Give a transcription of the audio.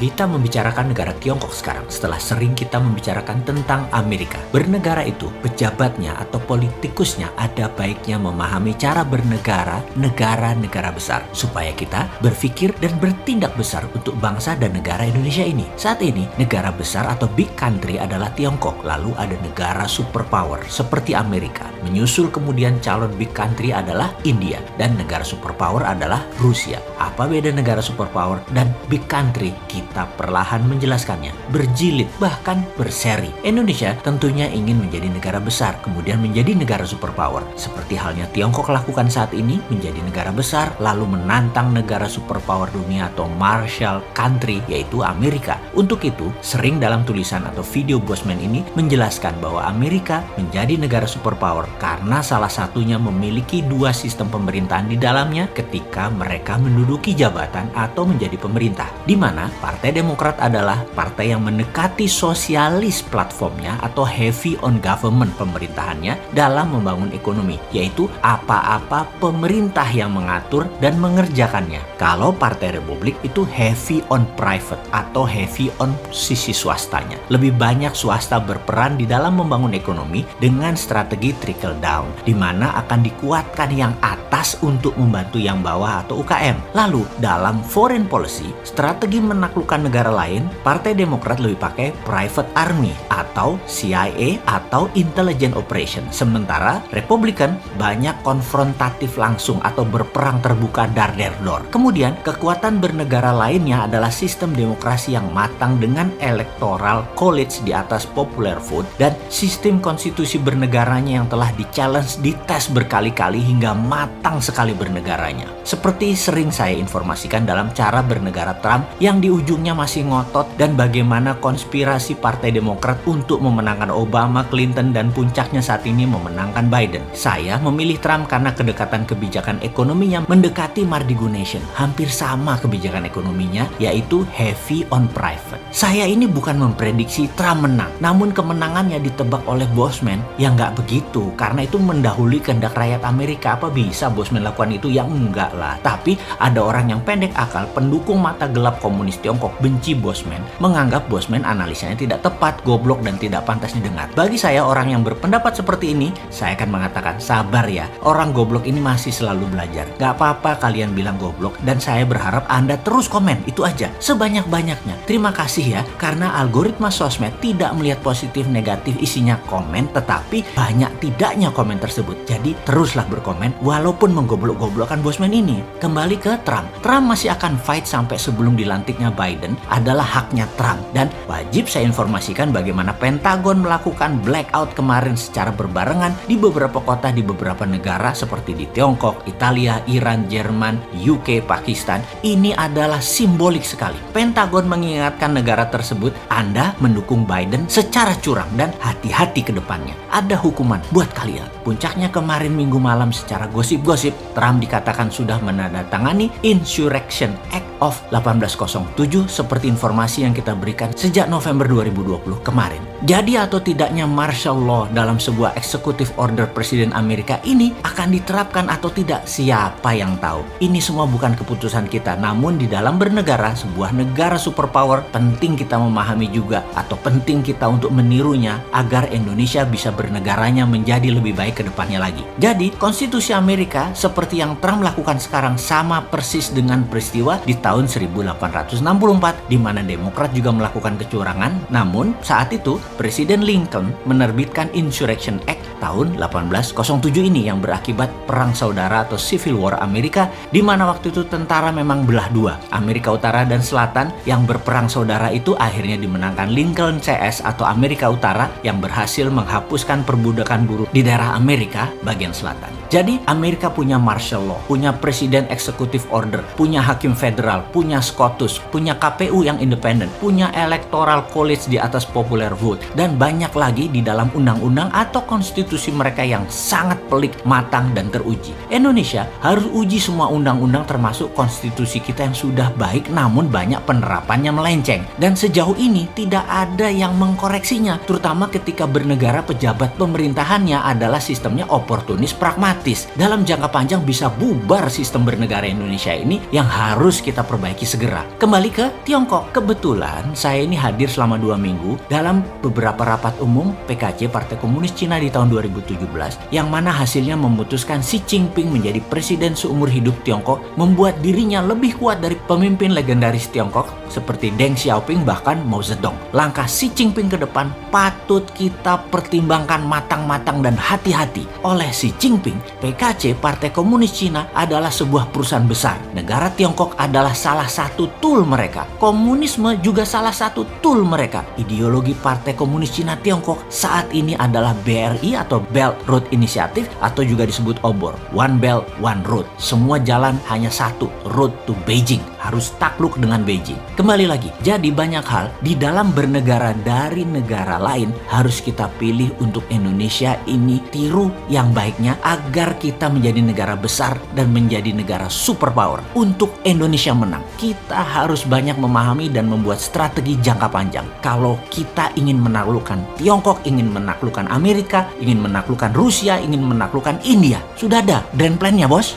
kita membicarakan negara Tiongkok sekarang setelah sering kita membicarakan tentang Amerika. Bernegara itu, pejabatnya atau politikusnya ada baiknya memahami cara bernegara negara-negara besar supaya kita berpikir dan bertindak besar untuk bangsa dan negara Indonesia ini. Saat ini, negara besar atau big country adalah Tiongkok, lalu ada negara superpower seperti Amerika. Menyusul kemudian calon big country adalah India dan negara superpower adalah Rusia. Apa beda negara superpower dan big country? Kita perlahan menjelaskannya, berjilid bahkan berseri. Indonesia tentunya ingin menjadi negara besar, kemudian menjadi negara superpower. Seperti halnya Tiongkok lakukan saat ini, menjadi negara besar, lalu menantang negara superpower dunia atau Marshall Country, yaitu Amerika. Untuk itu, sering dalam tulisan atau video Bosman ini menjelaskan bahwa Amerika menjadi negara superpower karena salah satunya memiliki dua sistem pemerintahan di dalamnya ketika mereka menduduki jabatan atau menjadi pemerintah, di mana Partai Demokrat adalah partai yang mendekati sosialis platformnya atau heavy on government pemerintahannya dalam membangun ekonomi, yaitu apa-apa pemerintah yang mengatur dan mengerjakannya. Kalau Partai Republik itu heavy on private atau heavy on sisi swastanya. Lebih banyak swasta berperan di dalam membangun ekonomi dengan strategi trickle down, di mana akan dikuatkan yang atas untuk membantu yang bawah atau UKM. Lalu dalam foreign policy, strategi menaklukkan negara lain, Partai Demokrat lebih pakai private army atau CIA atau intelligence operation. Sementara Republikan banyak konfrontatif langsung atau berperang terbuka dar der dor. Kemudian kekuatan bernegara lainnya adalah sistem demokrasi yang matang dengan electoral college di atas popular vote dan sistem konstitusi bernegaranya yang telah di-challenge, dites berkali-kali hingga matang sekali bernegaranya. Seperti sering saya informasikan dalam cara bernegara Trump yang di ujungnya masih ngotot dan bagaimana konspirasi Partai Demokrat untuk memenangkan Obama, Clinton, dan puncaknya saat ini memenangkan Biden. Saya memilih Trump karena kedekatan kebijakan ekonominya mendekati Mardigo Nation. Hampir sama kebijakan ekonominya, yaitu heavy on private. Saya ini bukan memprediksi Trump menang, namun kemenangannya ditebak oleh Bosman yang nggak begitu, karena itu mendahului kehendak rakyat Amerika. Apa bisa Bosman lakukan itu? Ya enggak lah. Tapi ada orang yang pendek akal, pendukung mata gelap komunis Tiongkok, benci Bosman, menganggap Bosman analisanya tidak tepat, goblok, dan tidak pantas didengar. Bagi saya, orang yang berpendapat seperti ini, saya akan mengatakan, sabar ya, orang goblok ini masih selalu belajar. Gak apa-apa kalian bilang goblok, dan saya berharap Anda terus komen, itu aja, sebanyak-banyaknya. Terima kasih ya, karena algoritma sosmed tidak melihat positif negatif isinya komen, tetapi banyak tidaknya komen tersebut. Jadi teruslah berkomen, walaupun menggoblok-goblokkan Bosman ini. Kembali ke Trump. Trump masih akan fight sampai sebelum dilantiknya Biden, adalah haknya Trump. Dan wajib saya informasikan bagaimana Pentagon melakukan blackout kemarin secara berbarengan di beberapa kota di beberapa negara seperti di Tiongkok, Italia, Iran, Jerman, UK, Pakistan. Ini adalah simbolik sekali. Pentagon mengingatkan negara tersebut, Anda mendukung Biden secara curang dan hati-hati ke depannya. Ada hukuman buat kalian. Puncaknya kemarin Minggu malam secara gosip-gosip, Trump dikatakan sudah menandatangani Insurrection Act of 1807 seperti informasi yang kita berikan sejak November 2020 kemarin. Jadi atau tidaknya martial law dalam sebuah executive order Presiden Amerika ini akan diterapkan atau tidak, siapa yang tahu. Ini semua bukan keputusan kita, namun di dalam bernegara, sebuah negara superpower, penting kita memahami juga atau penting kita untuk menirunya agar Indonesia bisa bernegaranya menjadi lebih baik ke depannya lagi. Jadi konstitusi Amerika seperti yang Trump lakukan sekarang sama persis dengan peristiwa di tahun 1864 di mana Demokrat juga melakukan kecurangan. Namun saat itu Presiden Lincoln menerbitkan Insurrection Act tahun 1807 ini yang berakibat perang saudara atau Civil War Amerika, di mana waktu itu tentara memang belah dua, Amerika Utara dan Selatan. Yang berperang saudara itu akhirnya dimenangkan Lincoln CS atau Amerika Utara yang berhasil menghapuskan perbudakan buruh di daerah Amerika bagian selatan. Jadi Amerika punya martial law, punya presiden executive order, punya hakim federal, punya SCOTUS, punya KPU yang independen, punya electoral college di atas popular vote, dan banyak lagi di dalam undang-undang atau konstitusi mereka yang sangat pelik, matang, dan teruji. Indonesia harus uji semua undang-undang termasuk konstitusi kita yang sudah baik namun banyak penerapannya melenceng. Dan sejauh ini tidak ada yang mengkoreksinya, terutama ketika bernegara pejabat pemerintahannya adalah sistemnya oportunis pragmatis. Dalam jangka panjang bisa bubar sistem bernegara Indonesia ini yang harus kita perbaiki segera. Kembali ke Tiongkok. Kebetulan saya ini hadir selama 2 minggu dalam beberapa rapat umum PKC Partai Komunis Cina di tahun 2017 yang mana hasilnya memutuskan Xi Jinping menjadi presiden seumur hidup Tiongkok, membuat dirinya lebih kuat dari pemimpin legendaris Tiongkok seperti Deng Xiaoping bahkan Mao Zedong. Langkah Xi Jinping ke depan patut kita pertimbangkan matang-matang dan hati-hati. Oleh Xi Jinping, PKC Partai Komunis Cina adalah sebuah perusahaan besar. Negara Tiongkok adalah salah satu tool mereka. Komunisme juga salah satu tool mereka. Ideologi Partai Komunis Cina Tiongkok saat ini adalah BRI atau Belt Road Initiative atau juga disebut OBOR. One Belt, One Road. Semua jalan hanya satu, road to Beijing. Harus takluk dengan Beijing. Kembali lagi, jadi banyak hal di dalam bernegara dari negara lain harus kita pilih untuk Indonesia ini tiru yang baiknya agar kita menjadi negara besar dan menjadi negara superpower. Untuk Indonesia menang, kita harus banyak memahami dan membuat strategi jangka panjang. Kalau kita ingin menaklukkan Tiongkok, ingin menaklukkan Amerika, ingin menaklukkan Rusia, ingin menaklukkan India, sudah ada grand plan-nya, bos.